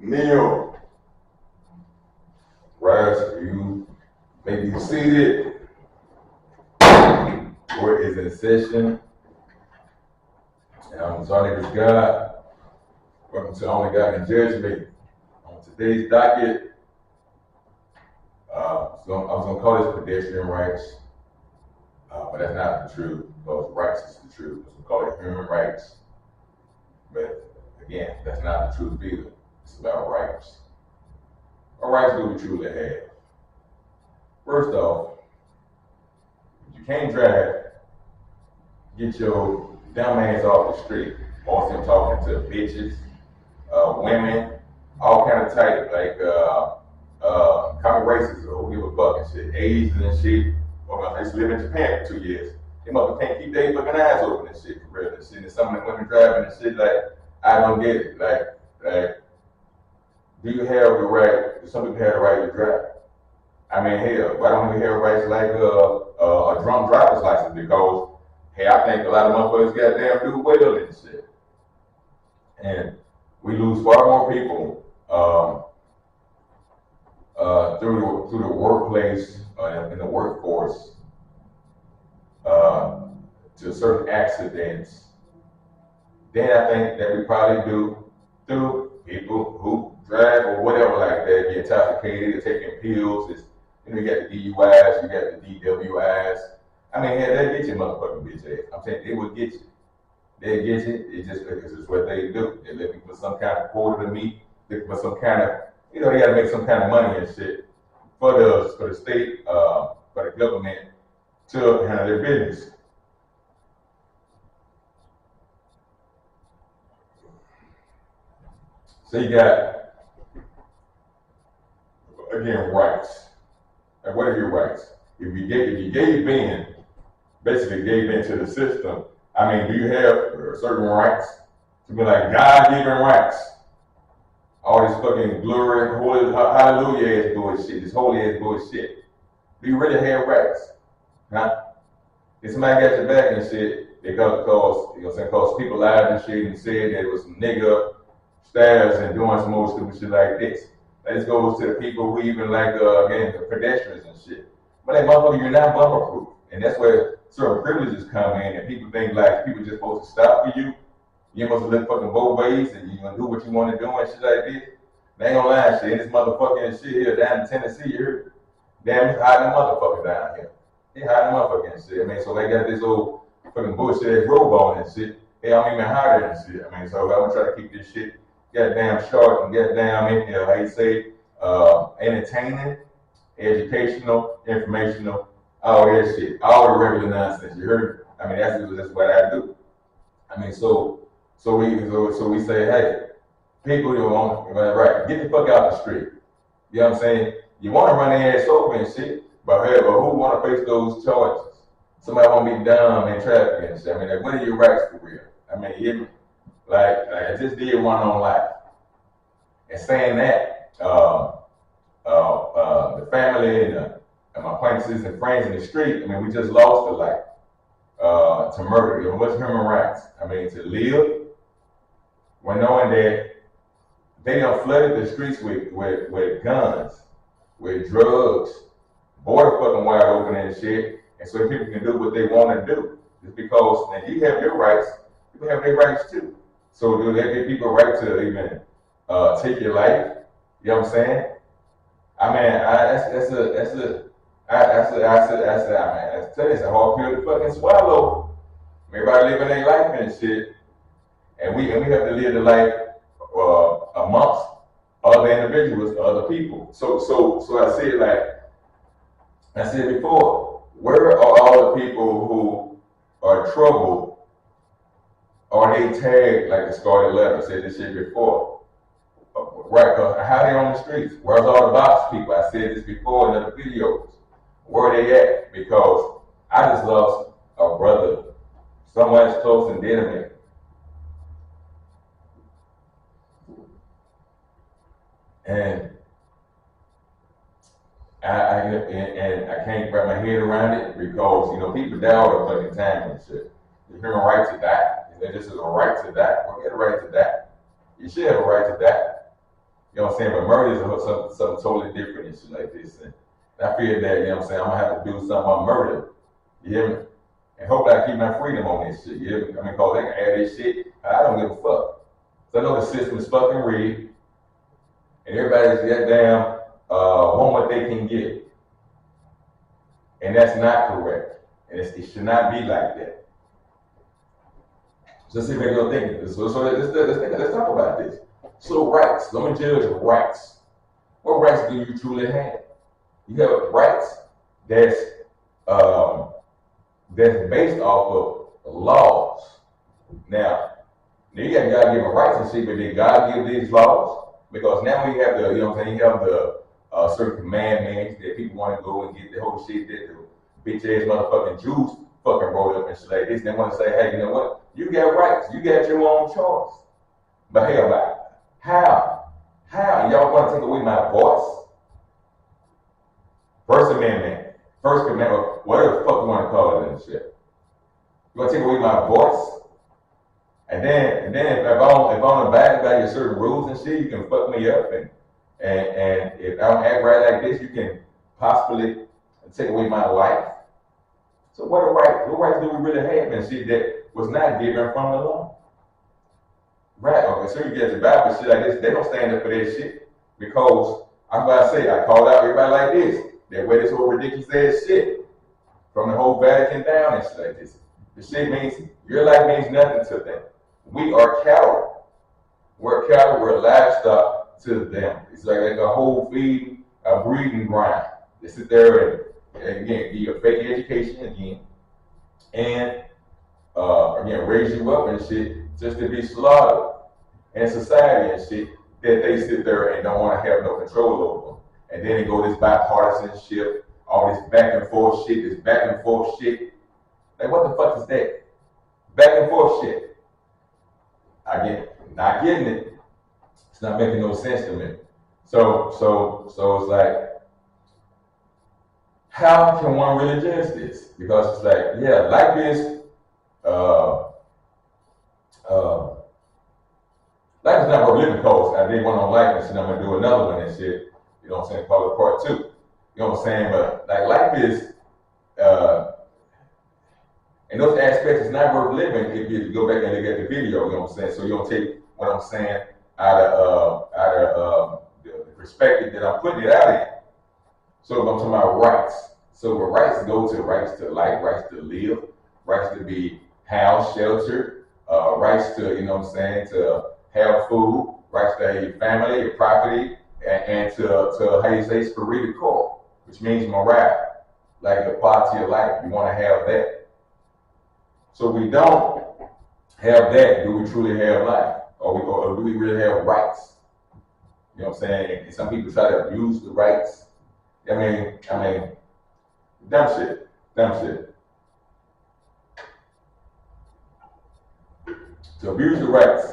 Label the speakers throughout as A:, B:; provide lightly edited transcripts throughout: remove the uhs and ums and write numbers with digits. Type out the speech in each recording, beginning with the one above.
A: Neil, rise, you may be seated. Court is in session. And I'm Sonny with God. Welcome to Only God Can Judge Me. On today's docket, I was gonna call this pedestrian rights, but that's not the truth. Those rights is the truth. We call it human rights. But again, that's not the truth either. It's about rights. What rights do we truly have? First off, if you can't drive, get your dumb ass off the street. Mostly I'm talking to bitches, women, all kind of type, like common races who give a fuck and shit, Asians and shit. I used to live in Japan for 2 years. They motherfuckers can't keep their fucking eyes open and shit for real and shit. And some of the women driving and shit, like, I don't get it. Like, do you have the right, do some people have the right to drive? I mean, hell, why don't we have rights like a drunk driver's license? Because, hey, I think a lot of motherfuckers goddamn do well and shit. And we lose far more people through the workplace in the workforce to certain accidents than I think that we probably do through people who drive or whatever like that, get intoxicated, taking pills. You got the DUIs, you got the DWIs. I mean, hell, they get your motherfucking bitch ass. I'm saying they will get you. They get you. It's just because it's what they do. They're looking for some kind of quarter to meet, looking for some kind of, they got to make some kind of money and shit for the state, for the government to handle their business. So you got, again, rights. And what are your rights? If you gave in, basically gave in to the system, I mean, do you have certain rights? To be like God-given rights. All this fucking glory, holy, hallelujah ass bullshit, this holy ass bullshit. Do you really have rights? Huh? If somebody got your back and shit, because people lied and shit and said that it was some nigga stairs and doing some more stupid shit like this. This goes to the people who even like, again, the pedestrians and shit. But that motherfucker, you're not bumper proof. And that's where certain privileges come in and people think like people just supposed to stop for you. You must look fucking both ways and you're gonna do what you want to do and shit like this. They ain't gonna lie, shit. This motherfucking shit here down in Tennessee, you heard? Damn, it's hiding motherfucker down here. They hiding motherfucking shit. I mean, so they got this old fucking bullshit ass robe on and shit. They don't even hide it and shit. I mean, so I'm gonna try to keep this shit goddamn short and goddamn, how you say, entertaining, educational, informational, all that shit, all the regular nonsense. You heard? I mean, that's what I do. I mean, so we say, hey, people who want right, get the fuck out the street. You know what I'm saying? You want to run their ass over and shit, but hey, but who want to face those charges? Somebody want to be dumb in traffic and shit. I mean, like, what are your rights for real? I mean, like I just did one on life, and saying that the family and my acquaintances and friends in the street. I mean, we just lost a life to murder. What's human rights? I mean, to live when knowing that they done flooded the streets with guns, with drugs, border fucking wide open and shit, and so people can do what they want to do. Just because now you have your rights, people have their rights too. So do they give people a right to even take your life? You know what I'm saying? I mean, it's a hard pill to fucking swallow. Everybody living their life and shit, and we have to live the life amongst other individuals, other people. So I said, like I said before, where are all the people who are troubled? Or they tagged like the Scarlet Letter, I said this shit before. Right, cause how they on the streets? Where's all the box people? I said this before in other videos. Where are they at? Because I just lost a brother, someone as close and dear to me. And I can't wrap my head around it because people die all the fucking time and shit. The human right to die. This is a right to die. Well, you have a right to die. You should have a right to die. You know what I'm saying? But murder is something totally different and shit like this. And I feel that, you know what I'm saying, I'm gonna have to do something on murder. You hear me? And hopefully I keep my freedom on this shit. You hear me? I mean, cause they can add this shit. I don't give a fuck. So I know the system is fucking rigged, and everybody's goddamn want what they can get. And that's not correct. And it should not be like that. Just see if you're thinking this. So let's talk about this. So rights. Let me judge rights. What rights do you truly have? You have rights that's based off of laws. Now you got God-given rights and shit, but did God give these laws? Because now we have the, you know what I'm saying, you have the certain commandments that people want to go and get the whole shit that the bitch ass motherfucking Jews fucking wrote up and shit like this. They want to say, hey, you know what? You got rights. You got your own choice. But hell, like, how? Y'all want to take away my voice? First Amendment, First Commandment, whatever the fuck you want to call it and shit. You want to take away my voice? And then if I'm abiding by your certain rules and shit, you can fuck me up. And if I don't act right like this, you can possibly take away my life. So what rights do we really have and shit that was not given from the law? Right, okay, so you get the Bible shit like this, they don't stand up for that shit. Because I'm about to say, I called out everybody like this. That way this whole ridiculous ass shit. From the whole Vatican down and shit like this. The shit means, your life means nothing to them. We are cattle. We're cattle, we're livestock to them. It's like a whole feed, a breeding ground. They sit there and again, give you a fake education again. And again, raise you up and shit just to be slaughtered. And society and shit that they sit there and don't want to have no control over. And then they go this bipartisanship, all this back and forth shit, Like, what the fuck is that? Back and forth shit. Not getting it. It's not making no sense to me. So it's like, how can one really judge this? Because it's like, yeah, life is life is not worth living. Cause I did one on life and shit. I'm gonna do another one and shit. You know what I'm saying? Call it part 2. You know what I'm saying? But like life is, in those aspects, it's not worth living if you go back and look at the video. You know what I'm saying? So you don't take what I'm saying out of the perspective that I'm putting it out in. So I'm talking about rights. So the rights go to rights to life, rights to live, rights to be housed, sheltered, rights to, you know what I'm saying, to have food, rights to your family, your property, and to how you say, esprit de corps, which means morale, like the quality of life. You want to have that. So we don't have that. Do we truly have life? Or do we really have rights? You know what I'm saying? And some people try to abuse the rights. I mean, dumb shit. To abuse the rights.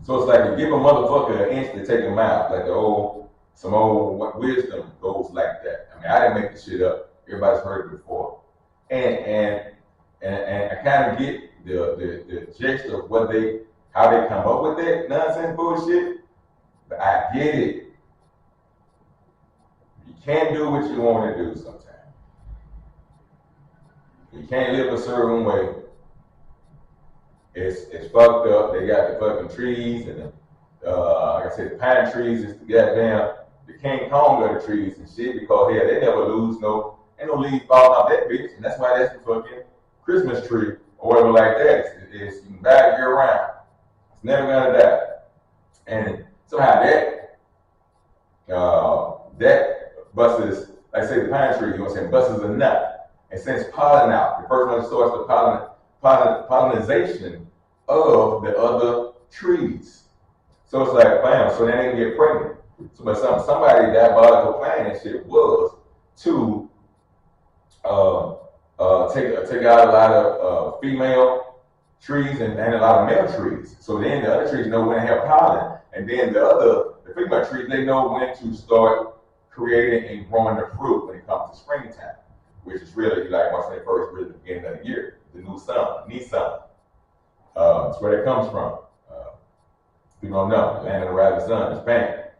A: So it's like you give a motherfucker an inch to take him out, like some old wisdom goes like that. I mean, I didn't make the shit up. Everybody's heard it before. And I kind of get the gist of how they come up with that nonsense bullshit. But I get it. You can't do what you want to do sometimes. You can't live a certain way. It's fucked up. They got the fucking trees and like I said, the pine trees is the goddamn the King Kong of the trees and shit because yeah, they never lose ain't no leaves falling off that bitch, and that's why that's the fucking Christmas tree or whatever like that. It's you can buy it year round. It's never gonna die. And somehow that busts, like I say, the pine tree, you know what I'm saying, busts a nut and sends pollen out. The first one starts the pollinization of the other trees. So it's like, bam, so then they can get pregnant. So, but somebody diabolical plan and shit was to take out a lot of female trees and a lot of male trees. So then the other trees know when to have pollen. And then the female trees, they know when to start creating and growing the fruit when it comes to springtime, which is really like once they first really the beginning of the year, the new sun, Nissan. That's where that comes from. People don't know. Land of the Rising Sun, Hispanic.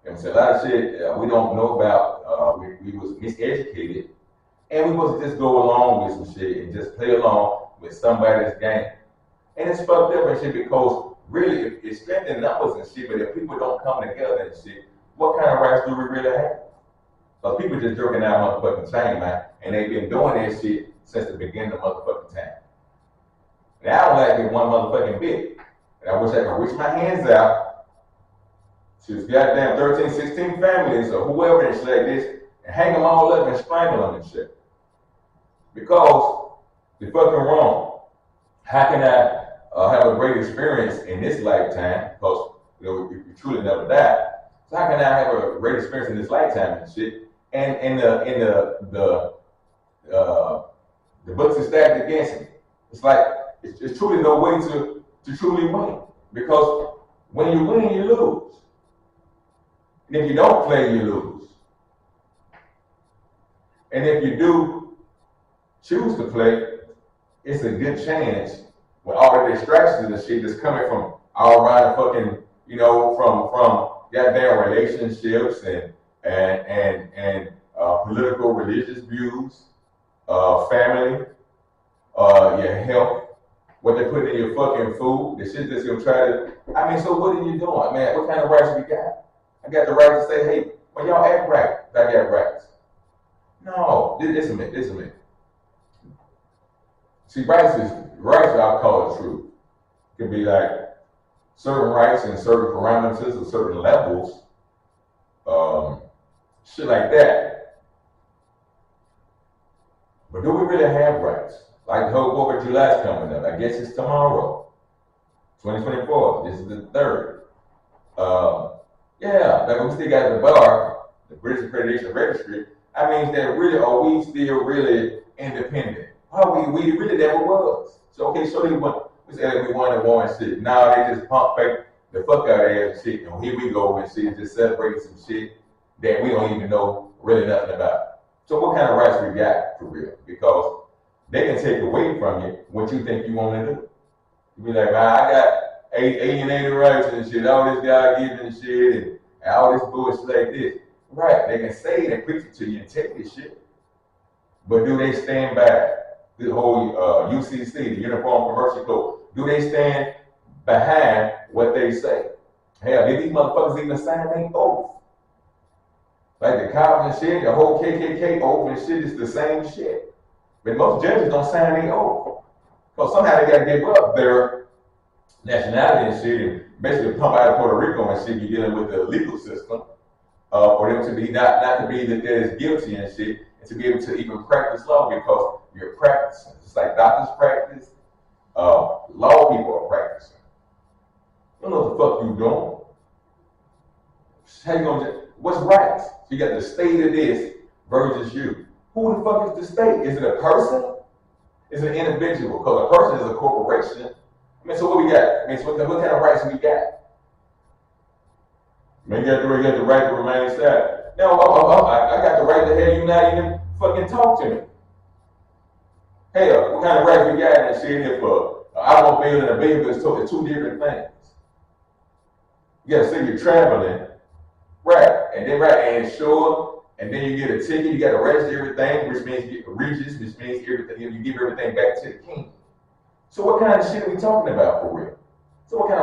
A: And so a lot of shit we don't know about. We was miseducated, and we supposed to just go along with some shit and just play along with somebody's game. And it's fucked up and shit because really it's strengthening numbers and shit, but if people don't come together and shit, what kind of rights do we really have? Because people just jerking out motherfucking chain, man, and they've been doing that shit since the beginning of motherfucking time. And I don't like it one motherfucking bit. And I wish I could reach my hands out to his goddamn 13, 16 families or whoever and shit like this and hang them all up and strangle them and shit. Because they're fucking wrong. How can I have a great experience in this lifetime? Because you truly never die. So how can I have a great experience in this lifetime and shit? And the books are stacked against me. It's like it's truly no way to truly win. Because when you win, you lose. And if you don't play, you lose. And if you do choose to play, it's a good chance with all the distractions and shit that's coming from all around the fucking, from goddamn relationships and political, religious views, family, your health, what they put in your fucking food, the shit that's gonna try to, so what are you doing, man? What kind of rights we got? I got the right to say, hey, well, y'all act right. I got rights. No, this is a myth. See, rights, I'll call it truth. It can be like certain rights and certain parameters or certain levels, shit like that. But do we really have rights? Like the whole 4th of July is coming up. I guess it's tomorrow, 2024. This is the 3rd. Like we still got the bar, the British Accreditation Registry. I mean, that really, are we still really independent? Oh, we really never was. So okay, so we said that we wanted to war and shit. Now they just pump fake the fuck out of ass shit. And here we go and shit, just celebrating some shit that we don't even know really nothing about. So what kind of rights we got for real? Because they can take away from you what you think you want to do. You be like, man, I got alienated rights and shit, all this God-given shit and all this bullshit like this. Right, they can say it and preach it to you and take this shit. But do they stand by the whole UCC, the Uniform Commercial Code? Do they stand behind what they say? Hell, did these motherfuckers even sign their oath? Like the cops and shit, the whole KKK oath and shit is the same shit. But most judges don't sign their oath. Because somehow they gotta give up their nationality and shit and basically pump out of Puerto Rico and shit. You're dealing with the legal system for them to be not to be that they're guilty and shit, and to be able to even practice law because you're practicing. It's like doctors practice, law people are practicing. You don't know what the fuck you doing. How you gonna what's right? So you got the state of this versus you. Who the fuck is the state? Is it a person? Is it an individual? Because a person is a corporation. So what we got? So what kind of rights we got? You got the right to remain silent. No, I got the right to have you not even fucking talk to me. Hell, what kind of rights we got in this shit here for automobile and a vehicle? It's two different things. You gotta say you're traveling, right? And insure, and then you get a ticket. You got to register everything, which means you get Regis, which means everything. You give everything back to the king. So what kind of shit are we talking about for real? So what kind of